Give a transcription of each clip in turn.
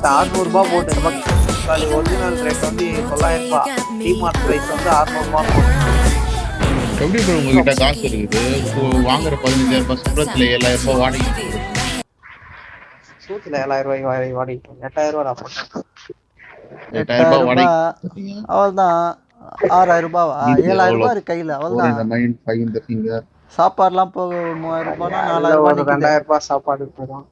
600 போட்டு original rate வந்து 900 DMart price வந்து 600 போட்டு. எப்படி ப்ரோ உங்ககிட்ட காசு இருக்குது? வாங்குற 15,000 சம்பளத்துல 7,000 வாடகை. சூத்துல 7,000 வாடகை 8,000 போட்டேன். 8,000 வாடகை. அவ்வளவுதான். 6,000 ரூபாவா? 7,000 இருக்கு கையில. அவ்வளவுதான். சாப்பாடுலாம் போக 3,000 ரூபாய்னா 4,000 2,000 சாப்பாடு போகும்.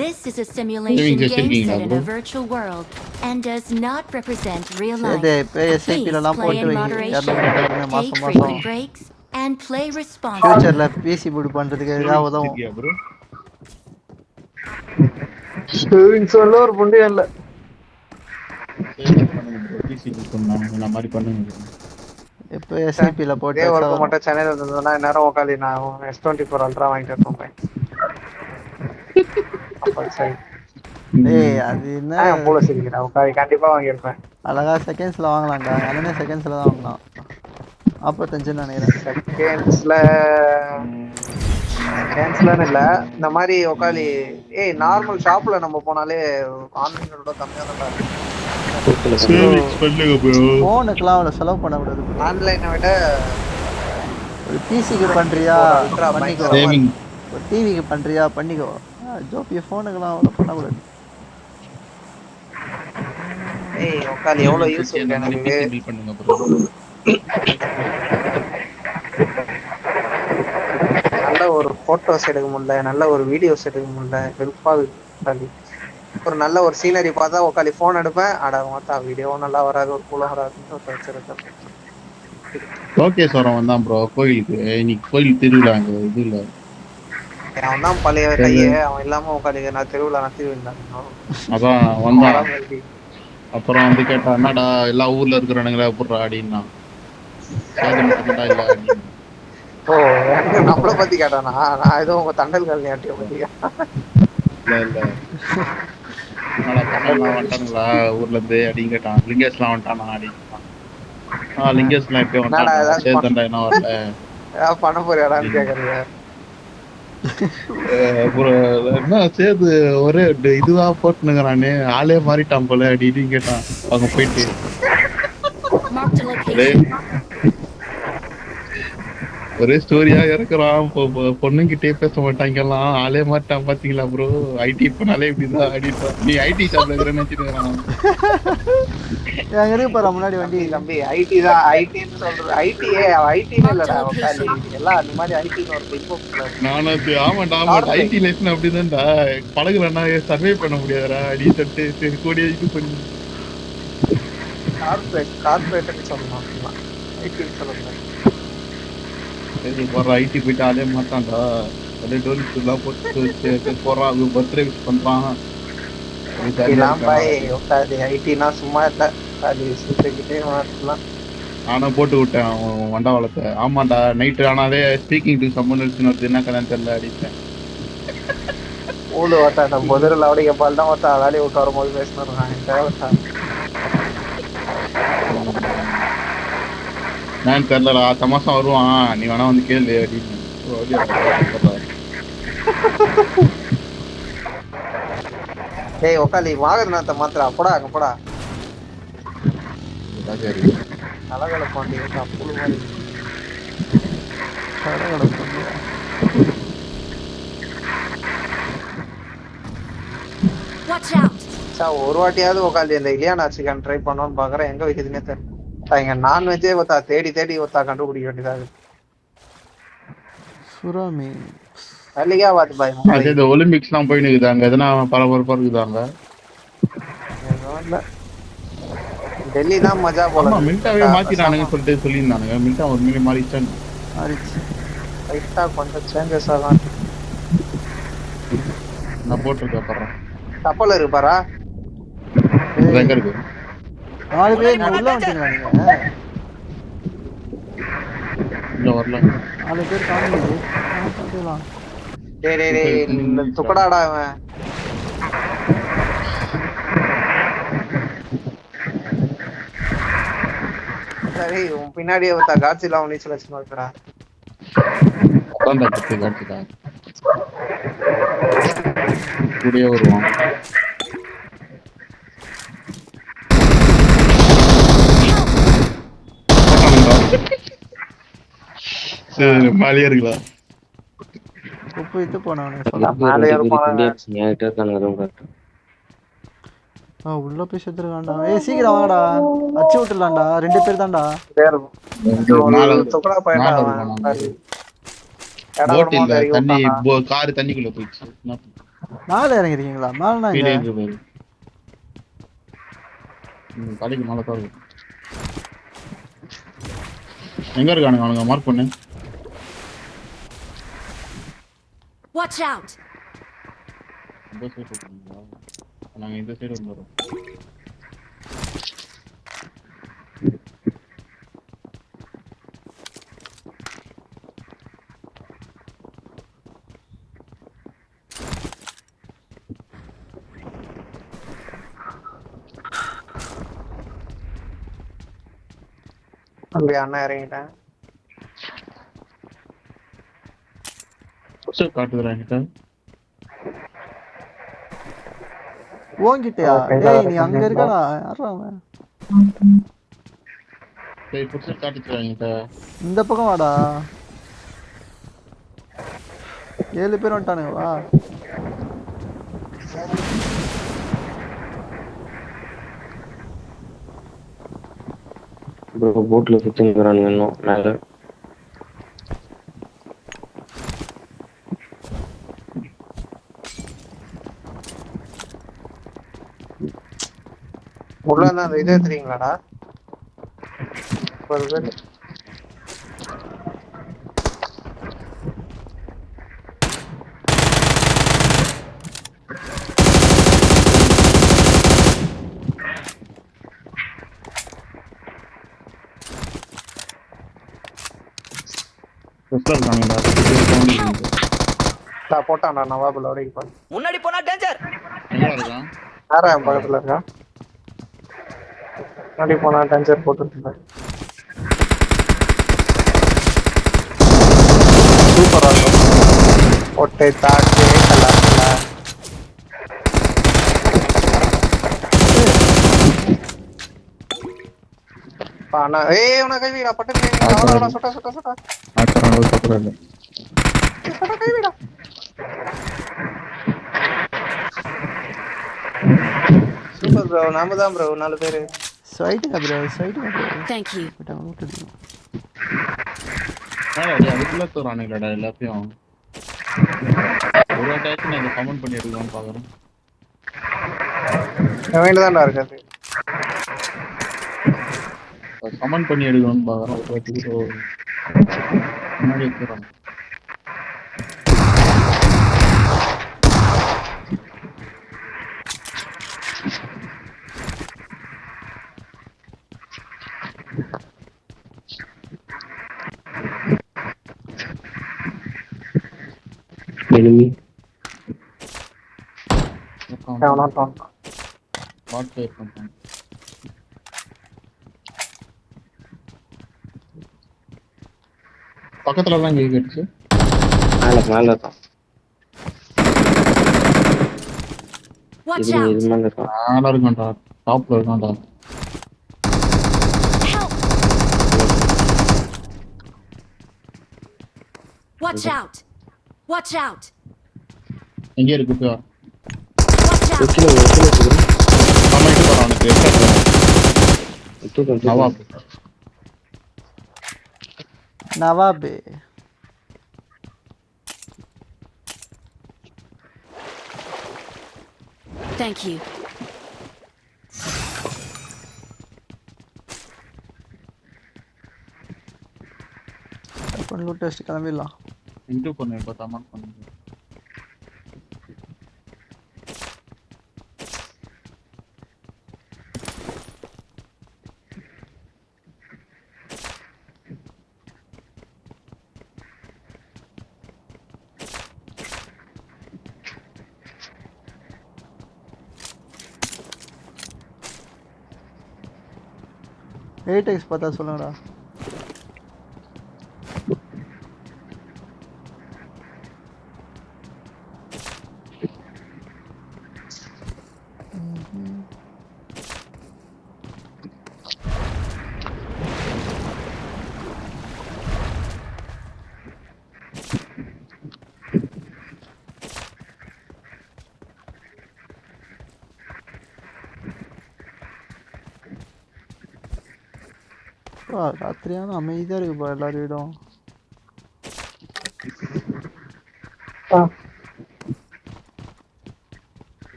This is a simulation game set in a virtual world and does not represent real life. Please play in moderation, take frequent breaks, and play responsibly. ஃபியூச்சர்ல PC boot பண்றதுக்கு ஏதாவது உதவும். சேவிங்ஸ் சொல்ல ஒரு புண்ணியம் இல்ல. PC boot பண்ணாங்க நான் மாதிரி பண்ணுங்க. இப்போ SCP ல போட்டு ஒரு மட்டும் சேனல் இருந்ததுன்னா நேரா உட்கார்ந்து நான் S24 அல்ட்ரா வாங்கிட்டு இருப்பேன். ஏய் அது என்ன போல சிரிக்கிறா உட்கார்ந்து கண்டிப்பா வாங்கி இருப்பேன். அழகா செகண்ட்ஸ்ல வாங்கலாம்டா. அண்ணனே செகண்ட்ஸ்ல தான் வாங்கலாம். 45 நினைக்கிறேன். செகண்ட்ஸ்ல இல்ல இந்த மாதிரி உட்கார்ந்து நார்மல் ஷாப்ல நம்ம போனாலே ஆன்லைனோட கம்மியா தான் இருக்கு. போனுக்குலாம் அவ்வளவு செலவு பண்ணக்கூடாது. ஆன்லைனை விட ஒரு பிசிக்கு பண்றியா பண்ணிக்கோ, ஒரு டிவிக்கு பண்றியா பண்ணிக்கோ. ஜோபிய போனுக்குலாம் அவ்வளவு பண்ணக்கூடாது. உட்காந்து எவ்வளவு யூஸ் இருக்கு எனக்கு. நல்ல ஒரு போட்டோஸ் எடுக்க முடியல, நல்ல ஒரு வீடியோஸ் எடுக்க முடியல, வெறுப்பாகுது. ஒரு நல்ல ஒரு சீனரி பார்த்தா உட்காந்து போன் எடுப்பேன். அட மாத்தா வீடியோ நல்லா வராது, ஒரு கூலம் வராதுன்னு வச்சிருக்கேன். ஓகே சார் வந்தான் ப்ரோ கோயிலுக்கு. இன்னைக்கு கோயில் திருவிழா அங்க இது இல்ல. அவன் தான் பழைய கையே அவன் இல்லாம உட்காந்து நான் திருவிழா அதான் வந்தான். அப்புறம் வந்து கேட்டா என்னடா எல்லா ஊர்ல இருக்கிறவனுங்களா போடுறா அப்படின்னா இல்ல. ஓ நம்மள பத்தி கேட்டானா? நான் ஏதோ உங்க தண்டல் கல்யாட்டிய பத்தி இல்ல வந்துட்டானுங்களா ஊர்ல இருந்து அப்படின்னு கேட்டான். லிங்கேஷ்லாம் வந்துட்டானா அப்படின்னு. லிங்கேஷ்லாம் எப்படி வந்துட்டான் என்ன வரல பண்ண போறியாடான்னு கேக்குறீங்க. என்ன சேது ஒரே இதுவா போட்டுனுங்கிறானே ஆளே மாறிட்டான் போல அப்படின்னு கேட்டான். அவங்க போயிட்டு ஒரே ஸ்டோரியா இறக்குறான். பொண்ணுங்கிட்டே பேச மாட்டாங்கலாம், ஆளே மாட்டான் பாத்தீங்களா ப்ரோ. ஐடி பண்ணாலே இப்படிதான் அடிப்பா. நீ ஐடி ஷாப்ல இருக்கிறன்னு நினைச்சிருக்கான். முன்னாடி வண்டி தம்பி ஐடி தான் ஐடின்னு சொல்றது. ஐடின்னு இல்லடா எல்லாம் அந்த மாதிரி ஐடின்னு ஒரு பிக் நானும் ஆமாண்டா ஐடி லைஃப்னு அப்படிதான்டா. பழகுலன்னா சர்வே பண்ண முடியாதுடா அடி தட்டு சரி கூடிய இது பண்ணி கார்பரேட்னு சொல்லணும். ஐடின்னு சொல்லணும். ஐடி போயிட்டு ஆளே மாட்டான்டா. அப்படியே டோலிஸ்லாம் போட்டு போறான். பர்த்டே விஷ் பண்றான். சும்மா நானும் போட்டு விட்டேன் வண்டவாளத்தை. ஆமாண்டா நைட்டு ஆனாலே ஸ்பீக்கிங் டு சம்மன் வருது என்ன கல்யாணம் தெரியல அடிப்பேன். ஊழு வட்டா முதல்ல அவடைய பால் தான் வட்டா வேலையை விட்டு வரும்போது பேசினான். நான் தெரியலடா தமாசம் வருவான், நீ வேணா வந்து கேளு அப்படின்னு. ஏய் உக்காலி வாகனத்தை மாத்திர அப்படா அங்க போடா. அழகல பாண்டி புழு மாதிரி ஒரு வாட்டியாவது உட்காந்து இந்த இலியானா சிக்கன் ட்ரை பண்ணோன்னு பாக்குறேன். எங்க வைக்குதுன்னே தெரியல. இங்க நான்வெஜ்ஜே ஒத்தா தேடி தேடி ஒத்தா கண்டுபிடிக்க வேண்டியதாக. ஒலிம்பிக்ஸ்லாம் போயின்னு இருக்குதாங்க. எதனா பரபரப்பா இருக்குதாங்க. டெல்லி தான் மஜா போல. மில்டாவே மாத்திட்டானுங்க சொல்லிட்டு சொல்லியிருந்தானுங்க. மில்டா ஒரு மில்லி மாறிச்சான். லைட்டா கொஞ்சம் சேஞ்சஸ் ஆகலாம். நான் போட்டிருக்கேன் பாரு. கப்பல் இருக்கு பாரா. எங்க இருக்கு? 4 பேர் உள்ள வந்துட்டீங்களா நீங்க? இல்ல வரல. 4 பேர் காணோம். டேய் துக்கடாடா அவன். சரி உன் பின்னாடியே ஒருத்தா காட்சில அவன் நீச்சல் அடிச்சு இருக்கடா. கூடயே வருவான். சரி மேலேயே இருக்குதா குப்பு இட்டு போனவனே உள்ள போய் செத்துருக்கான்டா. ஏய் சீக்கிரம் வாங்கடா, அச்சு விட்டுலாம்டா. 2 பேர் தான்டா. தண்ணி கார் தண்ணிக்குள்ள போயிடுச்சு. மேல இறங்கிருக்கீங்களா? மேலனா இங்க தலைக்கு மேல தான் எங்க இருக்கானுங்க அவனுங்க? மார்க் பண்ணு. Watch out. இந்த சைடு போறீங்களா? நாங்க இந்த சைடு வந்துறோம். அப்படியே அண்ணா இறங்கிட்டேன். காட்டுறாங்க ஓங்கிட்டயா? டேய் நீ அங்க இருக்கடா. யாரா அவன்? டேய் புடிச்சு காட்டுறாங்க. இந்த பக்கம் வாடா. 7 பேர் வந்துட்டானுங்க. வா ப்ரோ போட்ல சுத்திங்கறானுங்க இன்னும் மேல. உள்ள இருந்தா அந்த இதே தெரியுங்களாடா? ஒரு பேர் போட்டான்டா நவாபுல வரைக்கும். முன்னாடி போனா டேஞ்சர். எங்க இருக்கான்? யாரா என் பக்கத்துல இருக்கா? முன்னாடி போனா டேஞ்சர் போட்டுருந்தேன். சூப்பரா இருக்கும். ஒட்டை தாக்கு கலாக்கலா. பானா ஏய் உன கை வீடா பட்டு கை வீடா. சுட்ட சுட்ட சுட்ட. ஆட்றானோ சுடுறானே. சுட்ட கை வீடா. Super bro. நாம தான் ப்ரோ 4 பேர். சைடுங்க ப்ரோ, சைடுங்க ப்ரோ. Thank you. அதுக்குள்ள தோறானுங்களடா எல்லாத்தையும். ஒரு அட்டாக் நான் கமெண்ட் பண்ணி எடுக்கலாம்னு பாக்குறேன். கமெண்ட் தான்டா இருக்குது. கமெண்ட் பண்ணி எடுக்கணும்னு பாக்குறேன். ஒரு வாட்டிக்கு முன்னாடி எடுத்துறாங்க. enemy பக்கத்துல தான் கேக்குச்சு. மேல தான். Watch out. இது மேல தான். மேல இருக்கான்டா. டாப்ல இருக்கான்டா. Watch out. Watch out. எங்க இருக்கு பா? Watch out. வெச்சில நம்ம இங்க போறானுக்கு எக்ஸ்ட்ரா நவாப். நவாபே. Thank you. अपन लूट टेस्ट கிளம்பிடலாம். இன்டு பண்ணு இப்ப தமான் பண்ணுங்க. एटेक्स पता சொல்லுங்கடா. ராத்திரியான அமைதியா இருக்குப்பா எல்லாரும் வீடும்.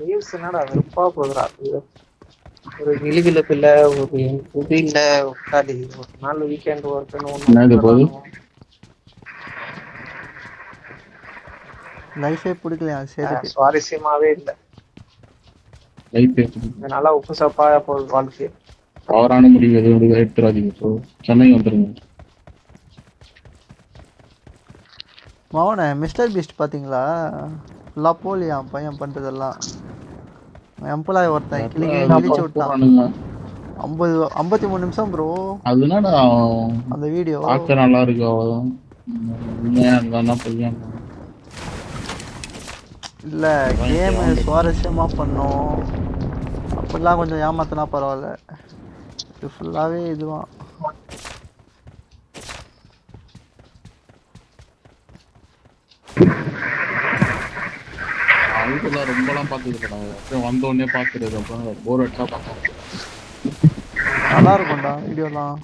ரீல்ஸ் என்னடா வெறுப்பா போகுதுடா. ஒரு கிளுகிளுப்பு இல்ல, ஒரு இது இல்ல, உட்காந்து ஒரு நாள் வீக்கெண்ட் ஒர்க்குன்னு லைஃபே பிடிக்கலையா? சரி, சுவாரஸ்யமாவே இல்ல. நல்லா உப்பு சப்பா போகுது வாழ்க்கை. தவறான முடிவு எதுவும் எடுத்துறாதீங்க ப்ரோ. சென்னை வந்துருங்க. மவனே மிஸ்டர் பீஸ்ட் பாத்தீங்களா? ஃபுல்லா போலியா பையன் பண்றதெல்லாம். எம்ப்ளாய் ஒருத்தன் கிழிச்சு விட்டான். 53 நிமிஷம் ப்ரோ. அதுனால அந்த வீடியோ பார்க்க நல்லா இருக்கு. அவ்வளவுதான். இல்ல கேம் சுவாரஸ்யமா பண்ணோம். அப்பெல்லாம் கொஞ்சம் ஏமாத்தினா பரவாயில்ல. இது ஃபுல்லாவே இதுவான். ரொம்பலாம் பாத்துக்கிட்டேன். வந்த உடனே பாத்துறது அப்புறம் போர் அடிச்சா பார்த்தோம். நல்லா இருக்கும்டா வீடியோலாம்.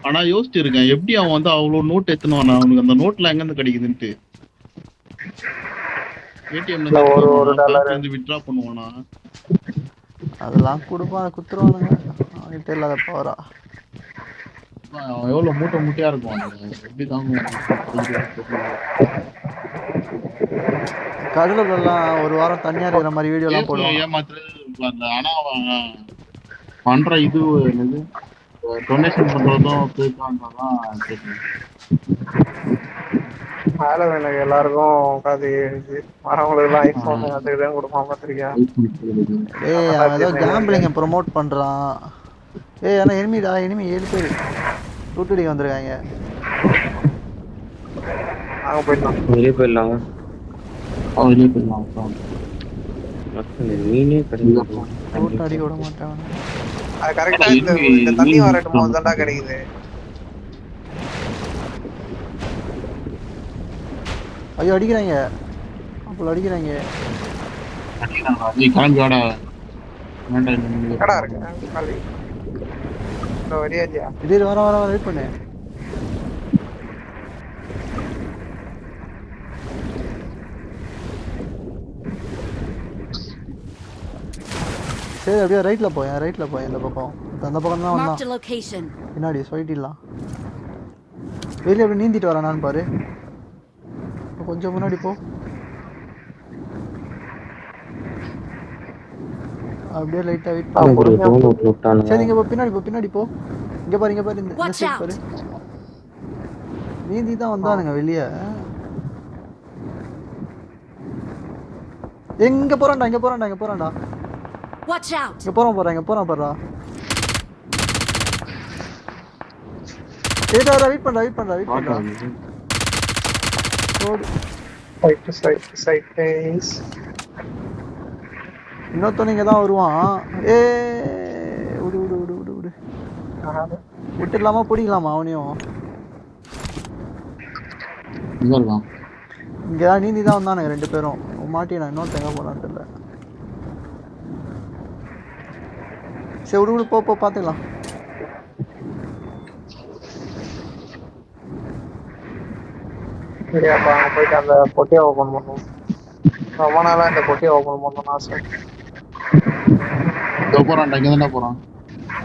ஆனா யோசிச்சு இருக்கேன், எப்படி அவன் வந்து அவ்வளவு நோட் எத்தனுவானா? அவனுக்கு அந்த நோட்ல எங்க இருந்து கிடைக்குதுன்ட்டு. ஏடிஎம்ல ஒரு டாலர் வந்து வித்ட்ரா பண்ணுவானா? அதெல்லாம் குடுத்துருவானுங்க. அவன்கிட்ட இல்லாத பவரா. அவன் எவ்வளவு மூட்டையா இருக்கும். எப்படி தாங்க கடலுக்குலாம் ஒரு வாரம் தனியா இருக்கிற மாதிரி வீடியோ எல்லாம் போடுவான். ஏமாத்துறது. ஆனா அவன் பண்ற இது என்னது டொனேஷன் பண்றதும் பேசுவாங்கதான் தெரியும். எனக்கு எல்லாருக்கும் உட்காந்து வரவங்களுக்கு எல்லாம் ஐபோன் அதுதான் கொடுப்பான் பாத்திருக்கியா? அவன் ஏதோ கேம்பிளிங்க ப்ரொமோட் பண்றான். ஆனா எனிமி 7 பேர் டூட்டடிக்கு வந்திருக்காங்க. நாங்க போயிடலாம். வெளியே போயிடலாம். மீனே டூட்டு அடிக்க விட மாட்டான். அது கரெக்டா இந்த தண்ணி வரட்டும் போது தான்டா கிடைக்குது. ஐயோ அடிக்கிறாங்க. அப்போ அடிக்கிறாங்க. கிளம்பி வாடா. கடா இருக்கு காலி. வரியாஜியா திடீர் வர வெயிட் பண்ணு. சரி அப்படியே ரைட்ல போய் இந்த பக்கம் தான் வந்தான். பின்னாடி சொல்லிடலாம். வெளியே அப்படி நீந்திட்டு வரானான்னு பாரு. கொஞ்சம் முன்னாடி போ. அப்படியே லைட்டா வெயிட் பண்ணு. சரி இங்க போ, பின்னாடி போ. இங்க பாரு இந்த சைடு பாரு. நீந்தி தான் வந்தானுங்க வெளியே. எங்க போறான்டா. Watch out. இங்க போறான் பாருடா. ஏடா வெயிட் பண்றா. ஓடு. சைட் இன்னொருத்தவங்க தான் வருவான். விடு. விட்டுலாமா பிடிக்கலாமா அவனையும்? இங்கதான் நீந்தி தான் வந்தானுங்க 2 பேரும். மாட்டினா இன்னொருத்தங்க போனான்னு தெரியல. சரி விடு போ பாத்துக்கலாம். சரியாப்பா போயிட்டு அந்த பொட்டியை ஓபன் பண்ணுவோம். ரொம்ப நாளா இந்த பொட்டியை ஓபன் பண்ணணும்னு ஆசை. போறான்டா. இங்க தானே போறான்.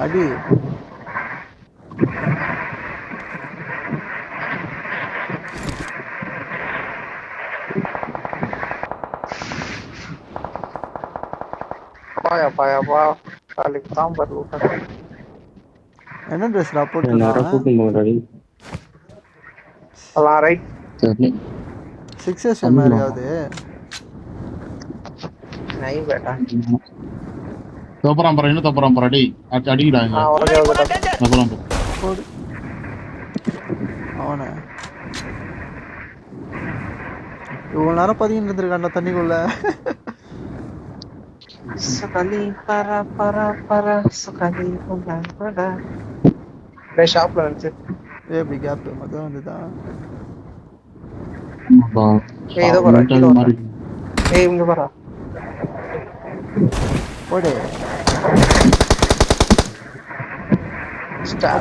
அடி பாயாப்பா காலிக்கு தான் பரல. என்ன ட்ரெஸ் போட்டு அதான் ரைட். 6s மாதிரி ஆகுது. நை பேட்டா தோப்பறான் பாரு. டேய் அடிக்குறாங்க. தோப்பறான் போடு அவனை. இவ்வளவு நேரம் பதுங்கி இருந்திருக்கான்டா தண்ணிக்குள்ள. sekali para sekali pada ஷாப்ல வந்து எப்படி கேப் மொத்தம் வந்துதான். இதோ பாரு. இங்க பாரு. போடு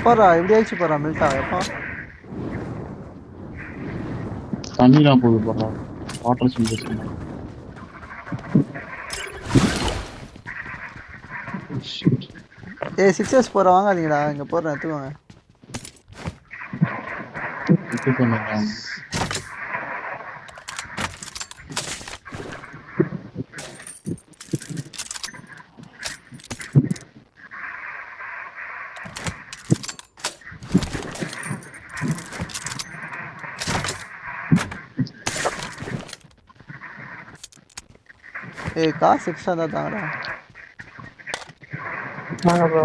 பாரா இப்படி ஆயிடுச்சு பாரா மில்ட்டா எப்பா தண்ணிலாம் போகுது பாரா வாட்டர் சிம்பல்ஸ் ஏய் 6s போற வாங்காதீங்கடா இங்க போறேன் எடுத்துக்கோங்க இது பண்ணுங்க ஏய் காசு எக்ஸ்ட்ரா தான் தாங்கடா வாங்க ப்ரோ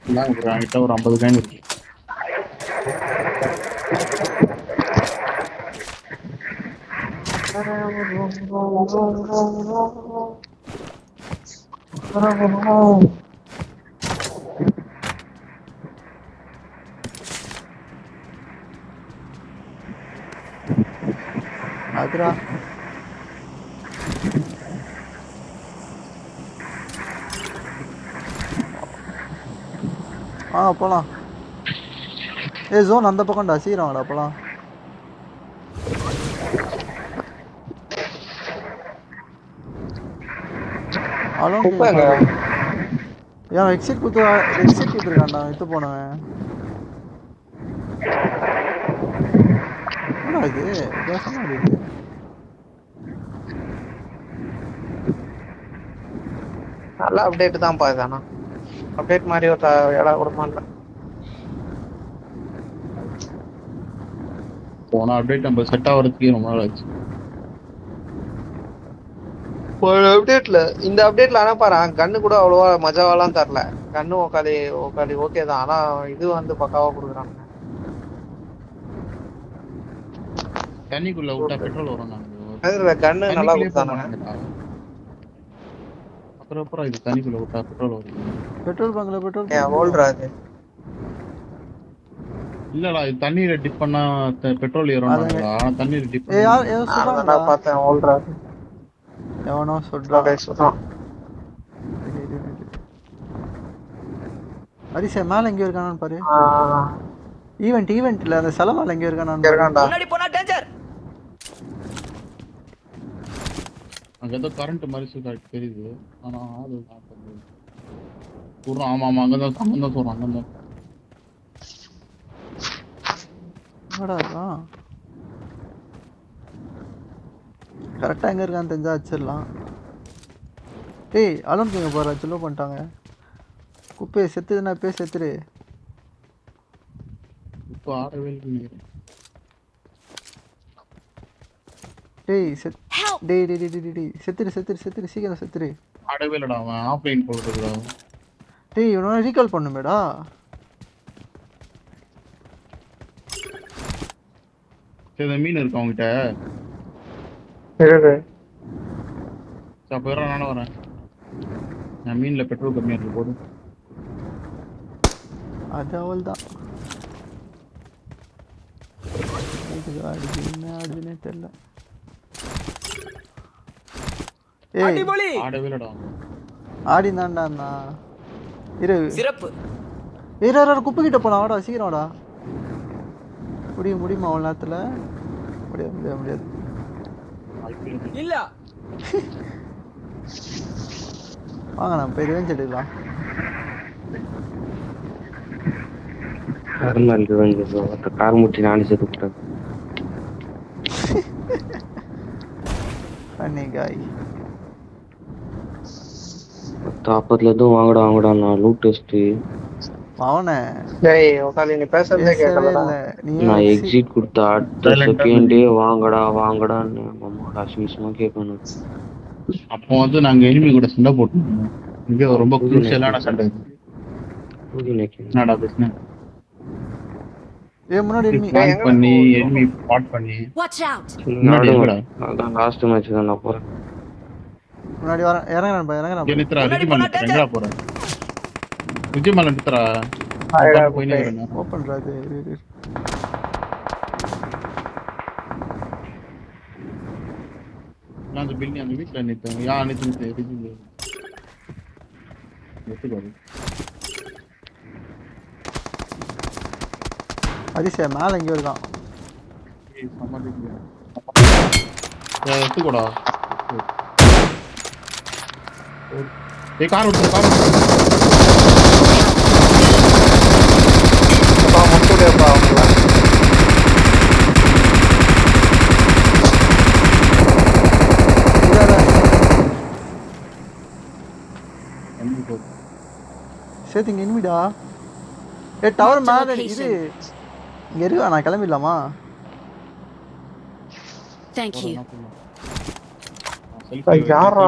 இந்தாங்க ப்ரோ என்கிட்ட ஒரு 50 காயின் இருக்கு அதுரா போலாம் ஏய் ஜோன் அந்த பக்கம்டா சீக்கிரம் வாடா போலாம் ஏன் எக்ஸிட் கொடுத்துருக்கான்டா எடுத்து போனவன் என்னடா இது வித்தியாசமா இருக்கு நல்ல அப்டேட் தான் பாது ஆனா அப்டேட் மாதிரி ஒரு இடம் கொடுப்பான்ல போன அப்டேட் நம்ம செட் ஆகிறதுக்கு ரொம்ப நாள் ஆச்சு ஒரு அப்டேட்ல இந்த அப்டேட்ல ஆனா பாரு கன்னு கூட அவ்வளவா மஜாவெல்லாம் தரல கன்னு ஓகாலி ஓகே தான் ஆனா இது வந்து பக்காவா கொடுக்குறாங்க தண்ணிக்குள்ள விட்டா பெட்ரோல் வரும் நாங்க அதுல கன்னு நல்லா கொடுத்தானுங்க அப்புறம் இது தண்ணிக்குள்ள விட்டா பெட்ரோல் வரும் பெட்ரோல் பங்க்ல பெட்ரோல் ஏன் ஓல்ட்ரா அது இல்லடா இது தண்ணியில டிப் பண்ணா பெட்ரோல் ஏறும்டா ஆனா தண்ணியில டிப் ஏய் யார் சொல்றாங்கடா நான் பார்த்தேன் ஓல்ட்ரா எவனோ சொல்றான் அரிசே மேல எங்க இருக்கானு பாரு ஈவென்ட்ல அந்த செல மேல எங்க இருக்கானு முன்னாடி போனா டேஞ்சர் அங்க ஏதோ கரண்ட் மாதிரி சுத்தாட்டு தெரியுது ஆனா அது சொல்றான் ஆமா அங்கதான் சொல்றான் அங்கதான் கரெக்டா எங்க இருக்கான்னு தெரிஞ்சா வச்சிடலாம் டேய் அலம்பிங்க போற சில்லோ பண்ணிட்டாங்க குப்பையை செத்துதுன்னா போய் செத்துரு இப்போ ஆடவே டேய் டேய் செத்துரு சீக்கிரம் செத்துரு ஆடவே இல்லடா அவன் ஆஃப்லைன் போடுறதுடா டேய் இவனை ரீகால் பண்ணுமேடா சரி மீன் இருக்கு அவங்ககிட்ட அப்ப நானும் வரேன் நான் மீன்ல பெட்ரோல் கம்மியா இருக்கு போது அது அவள் தான் ஆடுதுன்னே தெரியல ஆடவே இல்லடா ஆடிந்தான்டா இரு சிறப்பு இரு குப்பை கிட்ட போலாம் வாடா சீக்கிரம் வாடா முடியுமா அவ்வளோ நேரத்தில் முடியாது இல்ல வாங்க நான் போய் ரிவெஞ்ச் எடுக்கலாம் கார் முட்டி நானே செத்துட்டேன் ஃபன்னி காய் தாப்பத்துல எதுவும் வாங்கடா நான் லூட் டெஸ்ட் அவனே டேய் ஓகாலி நீ பேசறதே கேட்கலடா நான் எக்ஸிட் கொடுத்த அடுத்த செகண்டே வாங்கடான்னு அம்மாடா சீஸ்மா கேட்கணும் அப்போ வந்து நாங்க எனிமி கூட சண்டை போட்டோம் இங்க ரொம்ப குரூஷியலான சண்டை என்னடா பிரச்சனை முன்னாடி பண்ணி எனிமி ஸ்பாட் பண்ணி அதான் லாஸ்ட் மேட்ச் தான் நான் போறேன் முன்னாடி வர இறங்கறேன் நித்ரா ரிஜிமன் எங்கடா போறேன் ரிஜிமன் நித்ரா போயினே இருக்கேன் ஓபன் ராது நான் அந்த பில்டிங் அந்த வீட்ல நிறுத்தேன். யா நிறுத்து எதுக்கு அதிசய மேல எங்கேயோ இருக்கான். எடுத்துக்கோடா. கார் விட்டு முட்டுடேப்பா அவங்கள. சேர்த்து இங்க எனிமிடா. டவர் மேல இது இங்க இருக்கா? நான் கிளம்பிடலாமா? Thank you. யாரா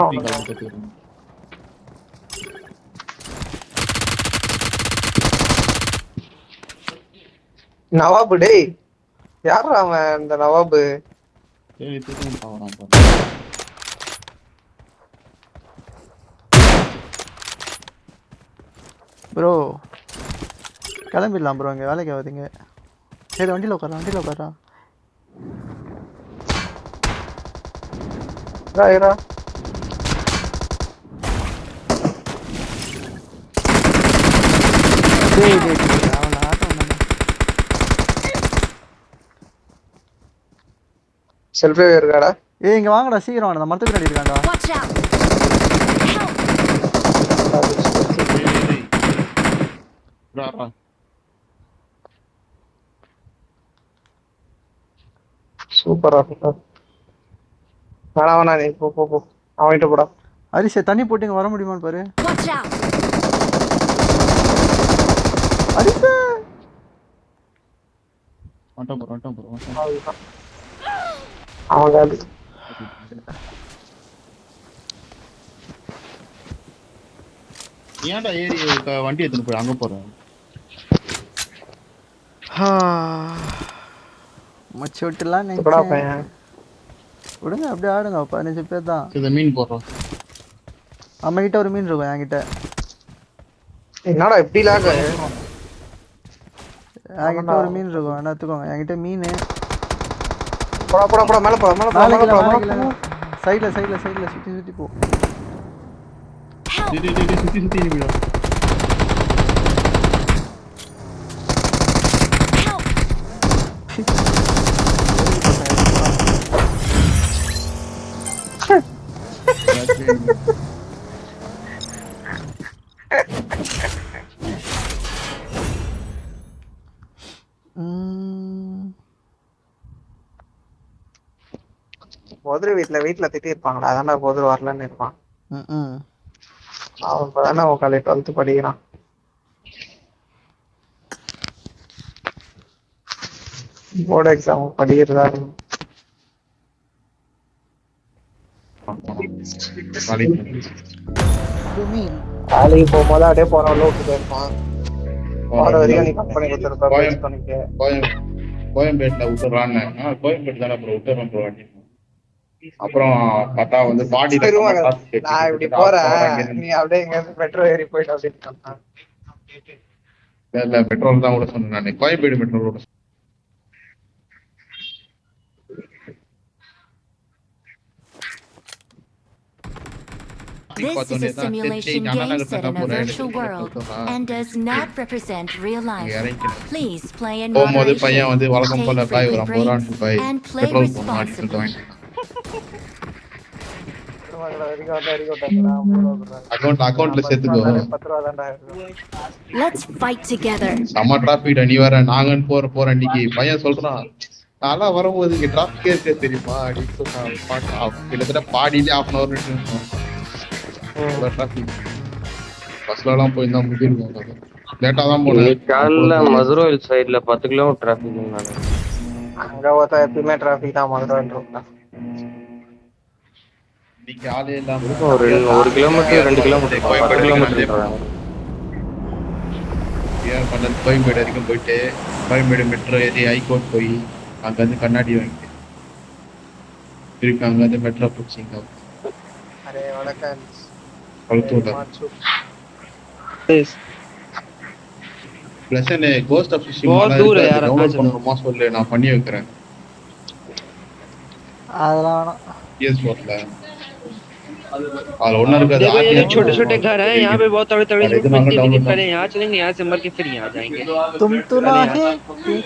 நவாபு? டேய் யாரா அவன்? இந்த நவாபு ப்ரோ கிளம்பிடலாம் ப்ரோ. இங்கே வேலைக்கு ஆகுதுங்க. சரி வண்டியில் உட்காரா, வண்டியில் உட்காரா. செல்ஃபே இருக்காடா. ஏய் இங்க வாங்கடா, சீக்கிரம் வாங்க. மரத்துக்கு ரெடி இருக்கான்டா. Watch out. சூப்பரா வேணா நீ போ போ போ. அவன்கிட்ட போடா. ஹரிஷ் தண்ணி போட்டு இங்க வர முடியுமான்னு பாரு. Watch out. ஹரிஷ் வந்துட்டோம் ப்ரோ. அவங்க ஏன்டா ஏறி வண்டி எடுத்துட்டு போய் அங்க போறேன். மச்சி விட்டுலாம் விடுங்க, அப்படியே ஆடுங்க. 15 பேர் தான். இந்த மீன் போடுறோம். நம்ம கிட்ட ஒரு மீன் இருக்கும். என்கிட்ட என்னடா இப்படி லாக? என்கிட்ட ஒரு மீன் இருக்கும், என்ன எடுத்துக்கோங்க. என்கிட்ட மீன். போடா போடா போடா, மேல போடா, மேல போடா. சைடுல சுத்தி போ. சுத்தி நிமிடா. போதுரு வீட்டுல திட்டி இருப்பாங்களா? அதான்டா போதுரு வரலன்னு இருப்பான். அவன் இப்பதானே உட்காந்து 12th படிக்கிறான். போர்டு எக்ஸாம் படிக்கிறதா வேலைக்கு போகும்போது அப்படியே போற அளவுக்கு போயிருப்பான். போற வரைக்கும் நீ கம்பெனி கொடுத்துருப்ப. கோயம்பேட்டில் விட்டுறான்னு. கோயம்பேட்டு தானே ப்ரோ விட்டுறேன் ப்ரோ. அப்புறம் பார்த்தா வந்து பாடி நான் இப்படி போறேன், நீ அப்படியே எங்க பெட்ரோல் ஏறி போயிட்டு அப்படின்னு. இல்ல பெட்ரோல் தான் கூட சொன்னேன் நான். கோயம்பேடு பெட்ரோல் கூட. This is a simulation game set in a virtual world and does not represent real life. Please play in moderation, take frequent breaks, and play responsibly. அக்கவுண்ட்ல சேர்த்துக்கோ. Let's fight together. சம traffic நீ வர நாங்கன்னு போற அன்னைக்கு பையன் சொல்றான், நாளா வரும்போது இங்க டிராபிக்கே இருக்கே தெரியுமா அப்படின்னு சொன்னான். கிட்டத்தட்ட பாடியிலே 1/2 hour டிராபிக். பஸ்ல எல்லாம் போயிருந்தா முடிஞ்சிருக்கும். லேட்டா தான் போனேன். காலைல மதுரை சைடுல 10 கிலோமீட்டர் டிராபிக். அங்க பார்த்தா எப்பயுமே டிராபிக் தான் மதுரை. இன்னைக்கு ஆளே இல்லாம 1 கிலோமீட்டர் 2 கிலோமீட்டர் கோயம்பேடு வரைக்கும் போயிட்டு கோயம்பேடு மெட்ரோ ஏறி ஹைகோர்ட் போய் அங்க இருந்து கண்ணாடி வாங்கிட்டு திருப்பி அங்க இருந்து மெட்ரோ பிடிச்சிங்க. பிளஸ் என்ன கோஸ்ட் ஆஃப் சொல்லு, நான் பண்ணி வைக்கிறேன். அதெல்லாம் வேணாம். PS4ல और ओनर का देखो ये जो आरटीआर छोटे-छोटे घर हैं यहाँ पे बहुत तगड़ी-तगड़ी और लूट इतना मिलती है, लेकिन डाउनलोड पहले यहाँ चलेंगे, यहाँ से मर के फिर यहाँ जाएंगे। तुम तो ना पहले यहाँ है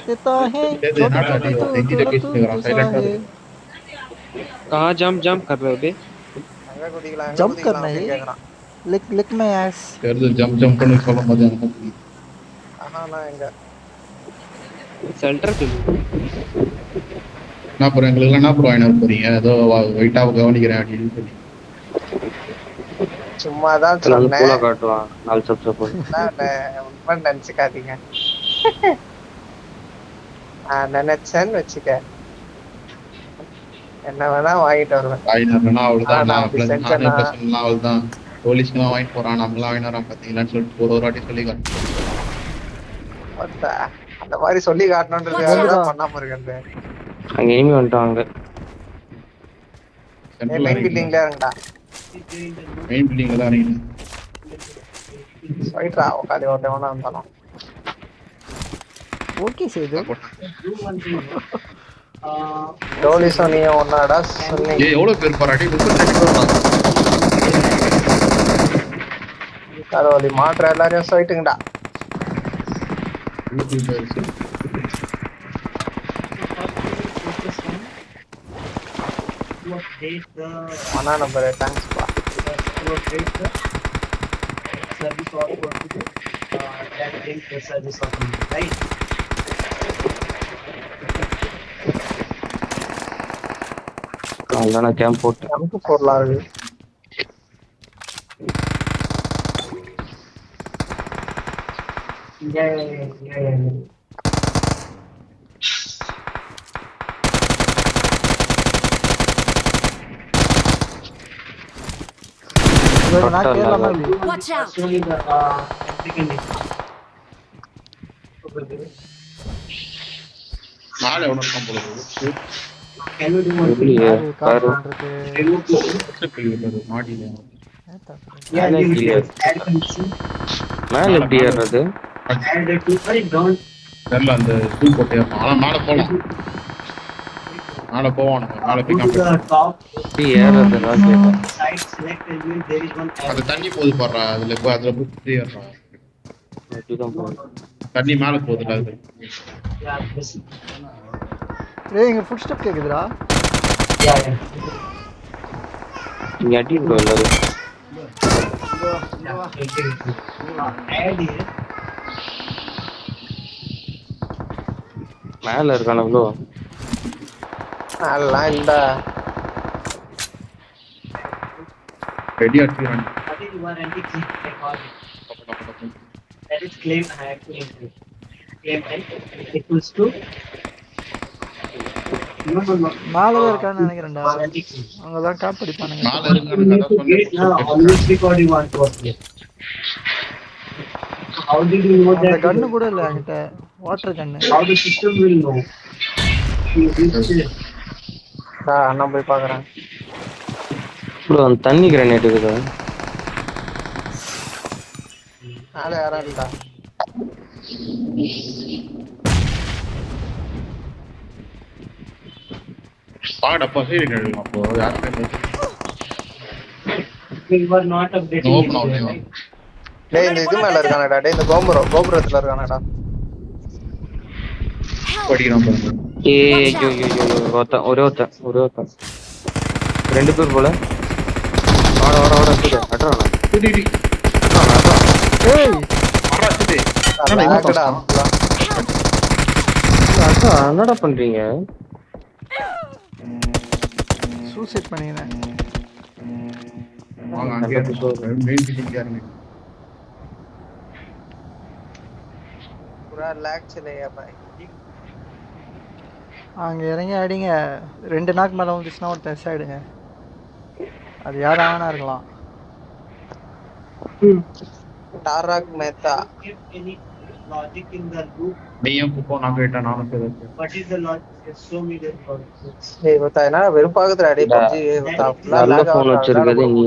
देखता है இது छोटू என்னடா நீ छोटू ஹிந்தி थोड़ा பேசிட்டு तू இருக்கற गुस्सा சைலண்டா है இருக்கு कहाँ जंप कर रहे हो बे? அங்க குதிக்கலாம் அங்க जंप குதிக்கலாம் करना அப்படின்னு है கேக்குறான். लिक माय एस தெரிஞ்சு ஜம்ப் பண்ணி சொல்லும்போது எனக்கு புரியுது. ஆனா நான் எங்க सेंटर पे என்ன ப்ரோ எங்களுக்கு என்ன ப்ரோ ஆயினா போறீங்க ஏதோ வெயிட்டா கவனிக்கிறேன் அப்படின்னு சொல்லி சும்மா தான் चल சொன்னேன். पूरा काटवा नाल सब உண்மை நினைச்சுக்காதீங்க. நான் நினைச்சேன்னு வச்சுக்க என்ன வேணா வாங்கிட்டு வருவேன். வாங்கினா அவ்வளவுதான் நான் நான் அப்படி பிளஸ் செஞ்சேன்னா பிரச்சனை அவ்வளவுதான் போலீஸ்க்குலாம் வாங்கிட்டு போறான் நம்மளாம் வாங்கிட்டு வரோம் பாத்தீங்களான்னு சொல்லிட்டு ஒரு வாட்டி சொல்லி காட்டு பார்த்தா, அந்த மாதிரி சொல்லி காட்டணுன்றதுக்காக பண்ணாம இருக்கிறது. அங்க எனிமி வந்துட்டாங்க மெயின் பில்டிங்ல இருங்கடா. மெயின் பில்டிங்ல தான் இருக்கீங்க போயிட்டா உட்காந்து ஓட்டவனா இருந்தாலும் ஓகே சேது டோலி சோனியா ஒன்னாடா சொன்னீங்க. ஏய் எவ்வளவு பேர் போறாடி 38 பேர் வராங்க கடவுளி மாற்ற எல்லாரையும் சொல்லிட்டுங்கடா. மனா நம்பர் தேங்க்ஸ் பா. அங்கனா கேம்ப் போட்டு நமக்கு பொருளா இருக்கு. நான் கேரளா Watch out! நாளை எவ்வளவு இருக்கான் போல இல்லையே பாரு மாடியில மேல எப்படி ஏறது தெரியல அந்த ஷூ போட்டு ஆனா மேல போலாம் மேல போவோம் நம்ம மேல போய் எப்படி ஏறது கேட்டேன் அது தண்ணி போகுது பாடுறா அதுல போய் அதுல போய் சுத்தி ஏறுறா அப்படிதான் போகணும் தண்ணி மேல போகுதுல அது ஏய் இங்க ஃபுட் ஸ்டெப் கேக்குதுடா இங்க அடி ப்ரோ எல்லாரும் மேல இருக்கான ப்ரோ அதெல்லாம் இல்ல. ரெடி ஆச்சுறான் மேலதான் இருக்கான்னு நினைக்கிறேன்டா அங்கதான் டாப் அடிப்பானுங்க மேல இருங்க அந்த கன்னு கூட இல்ல என்கிட்ட வாட்டர் கன்னு நான் போய் பாக்குறேன். ப்ரோ அந்த தண்ணி கிரானைட் இருக்குதா மேல யாரா இல்லடா. பாடப்பா சரி கேளுங்க அப்போ யாருமே ஓபன் ஆகலையா டேய் இந்த இது மேல இருக்கானடா. டேய் இந்த கோபுரத்துல இருக்கானடா. படிக்கிறான் பாருங்க ஏய் ஐயோ ஒரே ஒருத்தன் ரெண்டு பேர் போல வாட அட்றானா ஏய் லாக்டா. என்னடா பண்றீங்க சூசைட் பண்ணினேன் வாங்க அங்கே மெயின் பில்டிங் யாருங்க पूरा लैग चलेगा भाई. அங்க இறங்கி அடிங்க 2 நாக்கு மேல வந்துச்சுன்னா ஒரு டெஸ்ட் ஆயிடுங்க அது யாரா வேணா இருக்கலாம் Tarak Mehta logic in the loop. நீயும் இப்போ நான் கேட்டேன் நானும் கேட்டேன் What is the logic? Show me the logic. ஏய் பத்தா என்ன வெறுப்பாகுதுடா டேய் PUBG பத்தா ஃபுல்லா நல்ல லாக் phone வச்சிருக்கிறது நீ.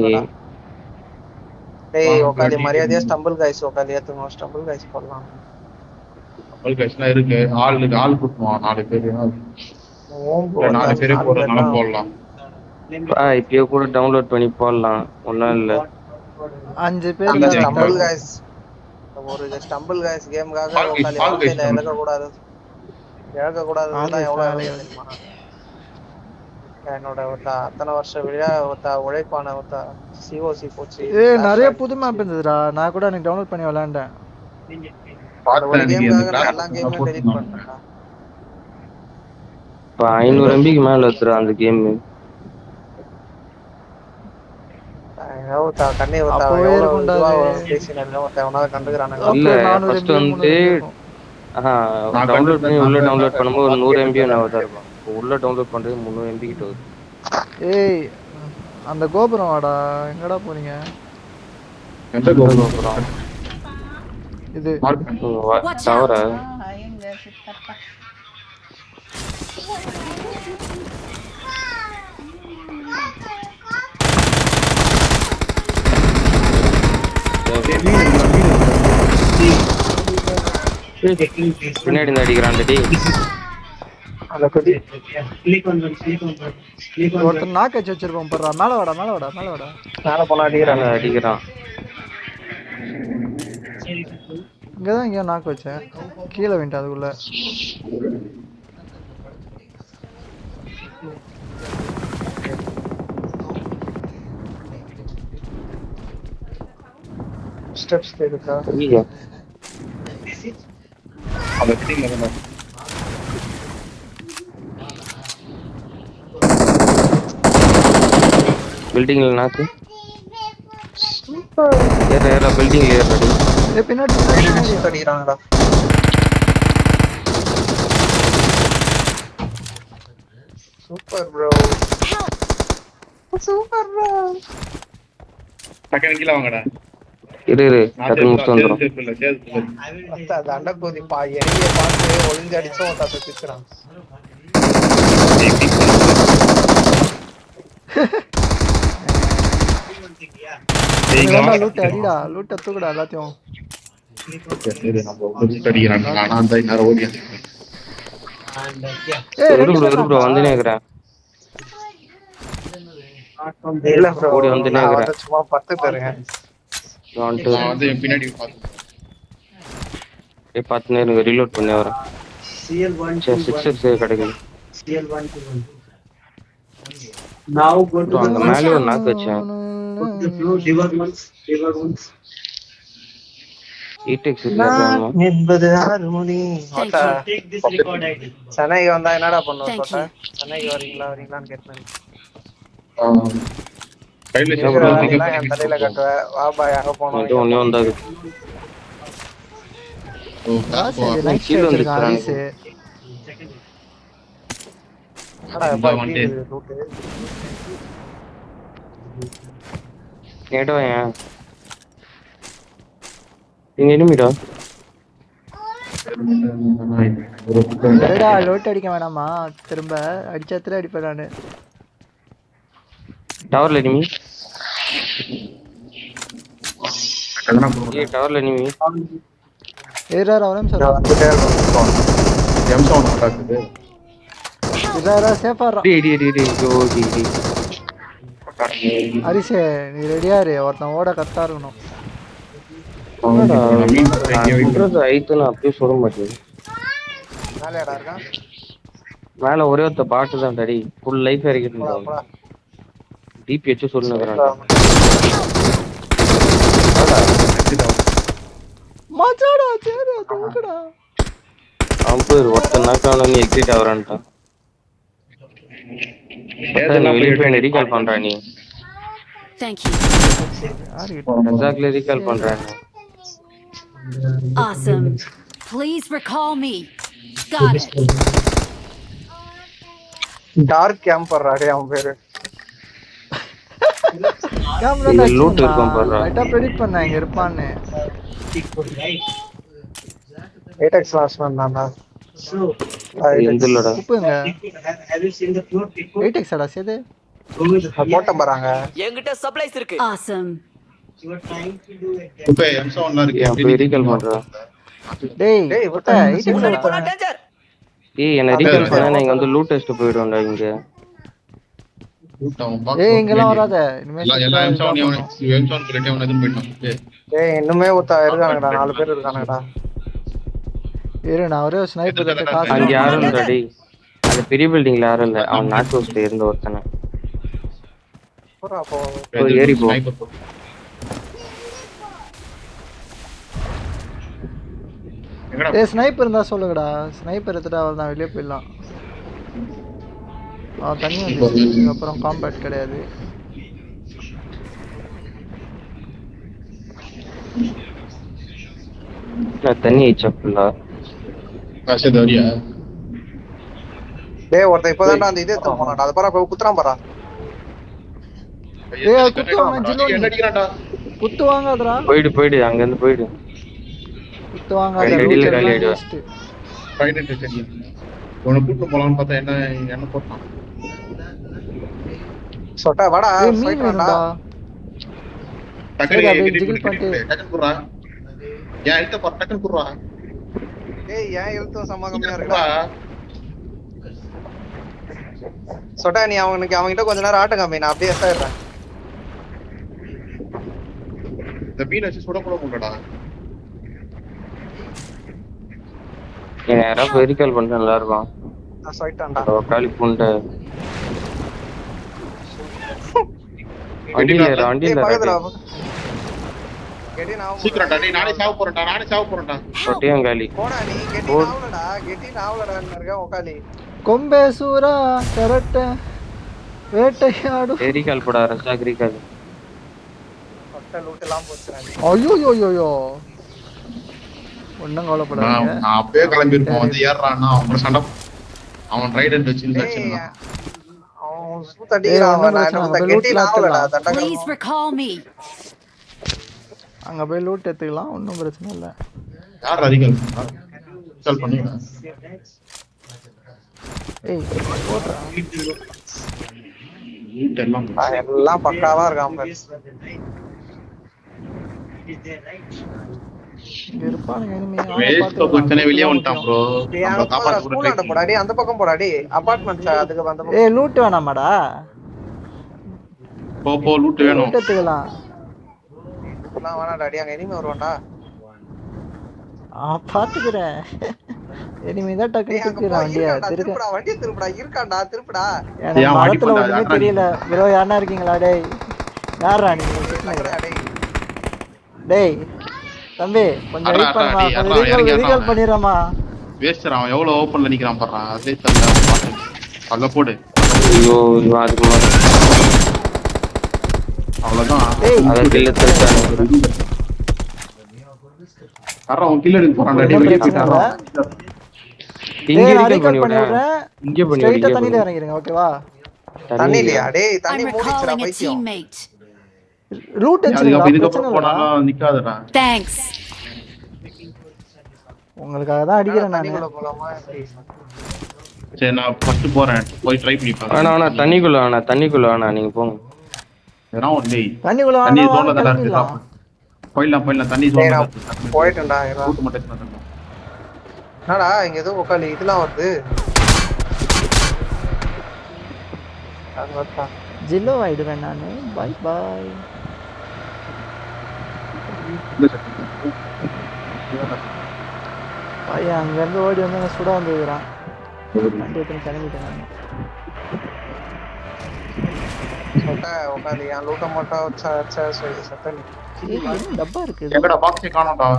டேய் உட்கார்ந்து மரியாதையா ஸ்டம்பிள் गाइस உட்கார்ந்து ஏத்துங்க ஸ்டம்பிள் गाइस போடலாம். ஸ்டம்பிள் गाइसலாம் இருக்கு ஆள் கூட்டுவான் 4 பேர் ஓம் இல்ல 4 பேரே போறதுனால போடலாம் இப்பயே கூட டவுன்லோட் பண்ணி போடலாம் ஒன்றும் இல்லை 5 பேர் அந்த தான் ஸ்டம்பிள் गाइस ஒரு ஸ்டம்பிள் गाइस கேமுக்காக உட்கார்ந்து வாழ்க்கையில இழக்க கூடாது தான் எவ்வளவு தெரியுமா என்னோட அத்தனை வருஷம் விழா உழைப்பான சிஓசி போச்சு நிறைய புது மேப் இருந்ததுடா நான் கூட எனக்கு டவுன்லோட் பண்ணி விளையாண்டேன் ஒரு கேமுக்காக எல்லா கேமையும் டெலீட் பண்ணிட்டேன்டா இப்போ 500 MBக்கு மேல வச்சுரு அந்த கேம் கண்ணே இல்ல ஃபர்ஸ்ட் வந்து டவுன்லோட் பண்ணி உள்ள டவுன்லோட் பண்ணும்போது ஒரு 100 MB என்ன இருக்கும் உள்ள டவுன்லோட் பண்றது 300 MB கிட்ட வருது. ஏய் அந்த கோபுரம் வாடா எங்கடா போறீங்க எந்த கோபுரம் இது டவரா பின்னாடி இருந்து அடிக்கிறான் ஒருத்தர் நாக்கு வச்சு வச்சிருப்போம் போடுறா மேல வாடா மேல போனா அடிக்கிறான் இங்கதான் இங்கேயோ நாக்கு வச்சேன் கீழே வேண்டாம் அதுக்குள்ள ஸ்டெப்ஸ் இருக்கா அந்த பில்டிங்ல தான் பில்டிங்ல நாக்கு ஏற பில்டிங் ஏறடி ஏய் பின்னாடி அடிக்கிறாங்கடா சூப்பர் ப்ரோ டக்கன கீழ வாங்கடா இரு டக்குனு முடிச்சு வந்துரும் தண்டக்கோதி எனிய பார்த்து ஒளிஞ்சு அடிச்சோம் தப்பு பிச்சுறான் லூட் அடிடா லூட் தூக்குடா எல்லாத்தையும் சரி நம்ம லூட் அடிக்கிறாங்க நான் அந்த நேரா ஓடி ப்ரோ வந்துனே இருக்கறேன் இல்ல ப்ரோ ஓடி வந்துனே இருக்கறேன் சும்மா 10 பேருங்க நான் வந்து பின்னாடி பாத்துனே இருங்க ரீலோட் பண்ணி வரேன் CL1 6x கிடைக்குது Now go to அந்த மேலே ஒரு நாக்கு வச்சேன் the floor river ones ETX என்பது harmony take this record ID சென்னைக்கு வந்தா என்னடா பண்ணுவோம் சொல்ற சென்னைக்கு வரீங்களான்னு கேட்டேன் கையில என் தலையில கட்டுவ வா பாய் அங்க போனோம் இது ஒண்ணே வந்தாது நைட் கீழ ஷிஃப்ட் வந்துச்சு ஆரிஸ் கேட்டோ ஏன் இங்க எனிமிடா டேடா லோட் அடிக்க வேணாமா திரும்ப அடிச்சத்துல அடிப்பேன் நானு டவர்ல எனிமி டவர்ல எனிமி ஏறாரா அவரம் சார் M7 அட்டாக்குது ஏறாரா சேஃபாரா டி அரிசே நீ ரெடியா இரு ஒருத்தன் ஓட கரெக்டா இருக்கணும் ஐத்துன்னு அப்படியே சொல்ல மாட்டேங்குது மேலடா இருக்கான் மேல ஒரே ஒருத்த பாட்டு தான் டடி ஃபுல் லைஃப் இறக்கிட்டு டிபி வச்சு சொல்லுங்க மச்சாடா சேரு தூக்குடா அம்பர் ஒருத்த நாக்கான நீ எக்ஸிட் ஆவறான்டா நீ வெளிய போய் ரீகால் பண்றா நீ Thank you. எக்ஸாக்ட்லி ரீகால் பண்றா Awesome. Please recall me. Got it. Dark camper ராடே அவன் பேரு கேமரா இது லூட் இருக்கும் பாருடா ரைட்டா பிரெடிக்ட் பண்ணா இங்க இருப்பான்னு ஏடெக்ஸ் லாஸ்ட் வந்தானா so எந்தலடா குப்புங்க have you seen the floor pick 8x அடா சேது போட்ட பாருங்க என்கிட்ட சப்ளைஸ் இருக்கு Awesome. you are trying to do it இப்ப M7 இருக்கு அப்படியே ரீகால் பண்றா டேய் டேய் விட்ட 8x போனா டேஞ்சர் ஏய் என்ன ரீகால் பண்ணா நான் இங்க வந்து லூட் டெஸ்ட் போய்டுவேன்டா இங்க ஏய் இங்கெல்லாம் வராத இனிமே எல்லா M7 கிரேட்டே ஒன்னு போய்ட்டான். ஏய் இன்னுமே இருக்கானுங்கடா 4 பேர் இருக்கானுங்கடா. இரு நான் ஒரே ஸ்னைப்பர் எடுத்து காசு அங்க யாரும் இல்ல டேய். அந்த பெரிய பில்டிங்ல யாரும் இல்ல. அவன் நாக் போஸ்ட்ல இருந்த ஒருத்தன. போறா போ. ஏறி போ. ஏய் ஸ்னைப்பர் இருந்தா சொல்லுங்கடா. ஸ்னைப்பர் எடுத்துட்டா அவ்வளவுதான் வெளிய போயிடலாம். தண்ணி வந்துச்சு அப்புறம் காம்பேட் கிடையாது. நான் தண்ணி ஐச்சப்ல காசே தரியா. டேய் ஒருத்த இப்போதான் அந்த இது எடுத்து போனாடா. அத பாரு குத்துறான் பாரு. ஏய் குத்துவாங்க ஜில்லோனி. என்ன அடிக்கறான்டா? குத்துவாங்கடா. போய்டு அங்க இருந்து போய்டு. குத்துவாங்க ரெடில காலி ஆயிடு. Fight tension. உன கூட்டி போலாம்னு பார்த்தா என்ன போட்டான். சொட்டா வாடா ஃபைட் பண்ணடா. டக்கன் குறா. ஏன் எடுத்து பா டக்கன் குறா. ஏய் ஏன் எழுத்து சமகம்மையா இருக்குடா. சொட்டா நீ அவன்கிட்ட கொஞ்ச நேரம் ஆட்ட காமி. நான் அப்படியே எஸ்ஆயிடுறேன். இந்த மீன் வச்சு சுட கூட முடியலடா. நேரா வெரிகல் பண்ண நல்லா இருக்கும். நான் சொல்லிட்டேன்டா. காலி புண்ட. வண்டில பக்கத்துல கெட்டி நான் சீக்கிரம்டா டேய் நானே சாவ போறேன்டா. சொட்டியம் காலி. போடா நீ கெட்டி நாவலடா இருக்க உக்காலி. கொம்பே சூரா கரெக்ட் வேட்டையாடு. வெரிகல் போடா ரசாகிரிகல். பட்ட லூட் எல்லாம் போச்சுடா. ஐயோ ஒண்ணும் கவலைப்படாதீங்க. நான் அப்பவே கிளம்பி இருப்போம். வந்து ஏறறானா அவன் சண்டை அவன் ரைடர் வச்சு நிச்சயமா அவன் சுத்தடிறான். நான் கெட்டி நாவலடா தண்டக. Please recall me. அங்க போய் லூட் எடுத்துக்கலாம். ஒண்ணும் பிரச்சனை இல்ல. யார் அதிகம் கால் பண்ணுங்க. ஏய் போட்றா. லூட் எல்லாம் பக்காவா இருக்கான் பாரு. இருப்பானுங்க இனிமே. வேஸ்ட் கொஞ்சனே வெளிய வந்துட்டான் ப்ரோ. நம்ம காப்பாத்த ஸ்கூலாண்ட போடா டேய். அந்த பக்கம் போடா டேய். அபார்ட்மெண்ட்ஸ் அதுக்கு அந்த பக்கம். ஏய் லூட் வேணாமாடா. போ லூட் வேணும். லூட் எடுத்துக்கலாம். நான் வேணாடா டேய். அங்க எனிமே வருவான்டா. பாத்துக்கிறேன். எனிமே தான் டக்கு திருப்பிடுறான் வண்டியை. திருப்புடா இருக்கான்டா திருப்புடா. எனக்கு மரத்துல ஒண்ணுமே தெரியல. ப்ரோ யாரா இருக்கீங்களா டேய்? யாரா நீங்க? டேய் தம்பி கொஞ்சம் வெயிட் பண்ணுமா. கொஞ்சம் ரீகால் பண்ணிரமா. வேஸ்டர் அவன் எவ்வளவு ஓபன்ல நிக்கறான் பாறா. அதே தள்ள அங்க போடு. ஐயோ இவன் அதுக்கு மேல அவ்வளவுதான். அத கில்ல தள்ளிட்டாங்க. கரெக்ட்டா உன் கில்ல எடுக்க போறான்டா டேய். இங்க ரீகால் பண்ணிவிடுற. இங்க பண்ணி ஸ்ட்ரைட்டா தண்ணில இறங்கிடுங்க ஓகேவா? தண்ணிலயா டேய்? தண்ணி மூடிச்சடா பைத்தியம். லூட் அதுக்கு இதுக்கு அப்புறம் போனாலும் நிக்காதடா. Thanks. உங்களுக்காக தான் அடிக்கிறேன் நான். சரி நான் ஃபர்ஸ்ட் போறேன். போய் ட்ரை பண்ணி பாரு. வேணா தண்ணிக்குள்ள வேணா நீங்க போங்க. ஏனா ஒண்ணே தண்ணிக்குள்ள தண்ணி ஜோன்ல தான் இருக்கு. போயிடலாம் தண்ணி ஜோன்ல போயிட்டேன்டா. ரூட் மட்டும் பண்ணு. என்னடா இங்க ஏதோ உக்காலி இதெல்லாம் வருது. அது வரட்டா. ஜில்லோ ஆயிடுவேன் நானு. Bye bye. பையன் அங்க இருந்து ஓடி வந்து சுட வந்துக்கிறான். வண்டி எடுத்து கிளம்பிட்டேன் நான். சொட்டா உக்காலி என் லூட்ட மட்டும் வச்சா சத்தனி. டப்பா இருக்கு. எங்கடா box காணோம்டா.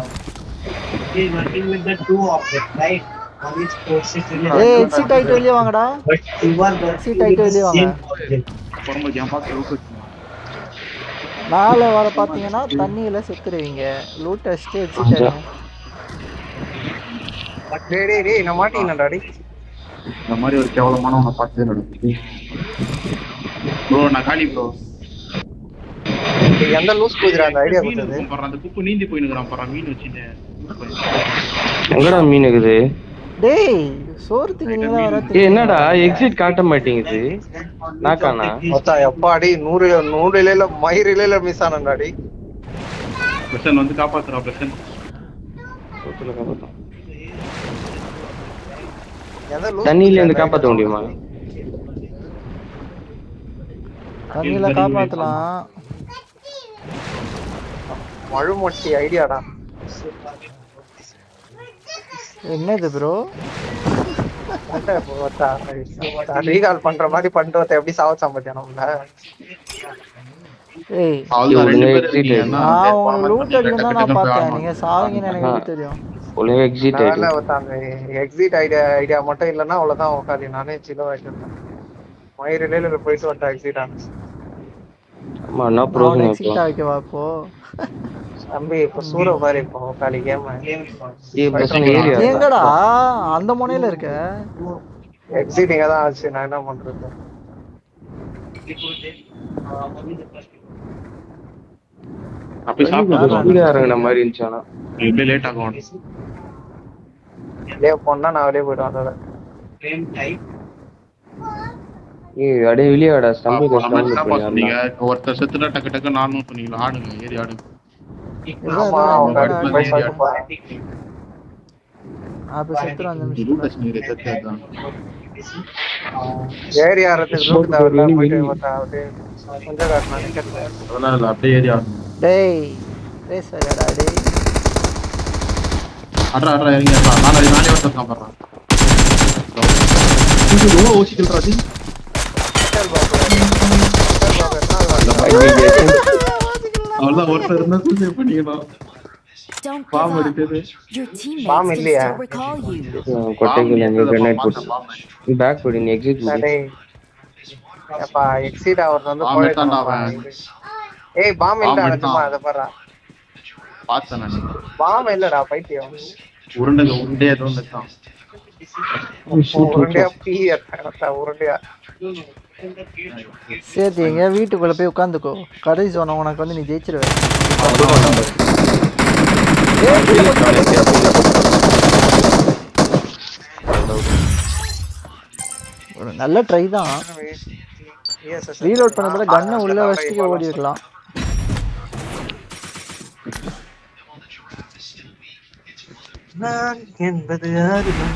He is working with the two object, right? One is process related. ஏய் எக்ஸிட் ஆயிட்டு வெளிய வாங்கடா. But you are working Exit ஆயிட்டு with வெளிய the வாங்க. same object. பொறுமையா என் பாக்ஸ் ரூட் வச்சு. மேல வர பாத்தீங்கன்னா தண்ணியில செத்துருவீங்க. லூட் அடிச்சிட்டு எக்ஸிட் ஆயிடுங்க. டேய் நான் மாட்டீங்கடா டேய். இந்த மாதிரி ஒரு கேவலமானவன பார்த்ததே நடந்துச்சு. ப்ரோ நான் காலி ப்ரோ. எந்த லூஸ் போயிடுறா அந்த ஐடியா கொடுத்தது. அந்த குப்பு நீந்தி போயினுக்குறான் பாறா மீன் வச்சினே. எங்கடா மீன் இருக்குது? டேய் சோறு திங்கீங்களா வர ஏய் என்னடா எக்ஸிட் காட்ட மாட்டேங்குது. நாக்கானா? மொத்தம் எப்பாடி 100 இலையில மயிரிலையில மிஸ் ஆனடா டேய். பிரசன் வந்து காப்பாத்துறா பிரசன். சோத்துல காப்பாத்து. எந்த லூஸ் தண்ணியில இருந்து காப்பாத்த முடியுமா? தண்ணியில காப்பாத்தலாம். மழுமொட்டி ஐடியாடா. என்னது ப்ரோ? ரீகால் பண்ற மாதிரி பண்ணிட்டு எப்படி சாவச்சான் பாத்தியா நம்மள. ஏய் அவ்வளவுதான் ரெண்டு பேர் இருக்கீங்க. நான் உங்களை லூட் அடிக்கும் தான் நான் பார்த்தேன். நீங்க சாவீங்கன்னு எனக்கு எப்படி தெரியும்? ஒழுங்கா எக்ஸிட் ஆயிடு. எக்ஸிட் ஐடியா மட்டும் இல்லன்னா அவ்வளவுதான் உட்காந்து நானே சிலோ ஆயிட்டேன். மயிரிலேல போயிட்டு வந்தா எக்ஸிட் ஆனது. ஆமா என்ன ப்ரோஜனம் எக்ஸிட் ஆகிக்கவா இப்போ? தம்பி இப்ப சூர பாரு இப்போ காலி கேம். எங்கடா அந்த முனையில இருக்க? எக்ஸிட்டிங்க தான் ஆச்சு. நான் என்ன பண்றது? அப்படி சாப்பிட்டு இறங்குன மாதிரி இருந்துச்சானா எப்படி லேட் ஆகும். வெளியே போனா நான் வெளியே போயிட்டு வந்தேன். ஏய் அடே வெளியாடா ஸ்டம்பு என்ன பண்ணீங்க? ஒருத்தர் செத்துட்டா டக்கு டக்கு நானும் சொன்னீங்களா? ஆடுங்க ஏறி ஆடுங்க. ஆமா அவங்க போய் சொல்லிட்டு போறேன். அப்ப செத்துற அந்த ஏரியா ஆறதுக்கு ரூட் தவறல போயிட்டு வந்தாவே கொஞ்சம் காரணம் நிக்கல. அதனால இல்ல அப்படியே ஏறி ஆடுங்க. டேய் ரேஸ் வரடா டேய். அட்ரா இறங்கி அட்ரா. நானே வந்து காம்பறேன். இது ரொம்ப ஓசிக்கல்றா தி. அவ்வளவுதான் ஒருத்தர் இருந்தா சேவ் பண்ணிக்கலாம். Don't give up. Your teammates can still recall you. கொட்டைக்குள்ள நீ கிரனேட் போடு. நீ பேக் போடு. நீ எக்ஸிட் போடு. டேய் அப்பா எக்ஸிட் ஆவறது வந்து போயிட்டான். ஏய் பாம் இல்லடா சும்மா அத பாறா. பார்த்தேன் நான். பாம் இல்லடா பைத்தியம். உருண்டே ஏதோ வந்துட்டான். உருண்டையா பீயறடா உருண்டையா. சரி எங்க வீட்டுக்குள்ள போய் உட்காந்துக்கோ. கடைசி சொன்ன உனக்கு வந்து நீ ஜெயிச்சிருவே. ஒரு நல்ல ட்ரை தான். ரீலோட் பண்ணதுல கன்னை உள்ள வச்சுட்டு ஓடி இருக்கலாம். நான் என்பது அருமை.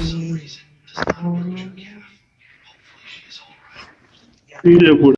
கீழே போடு.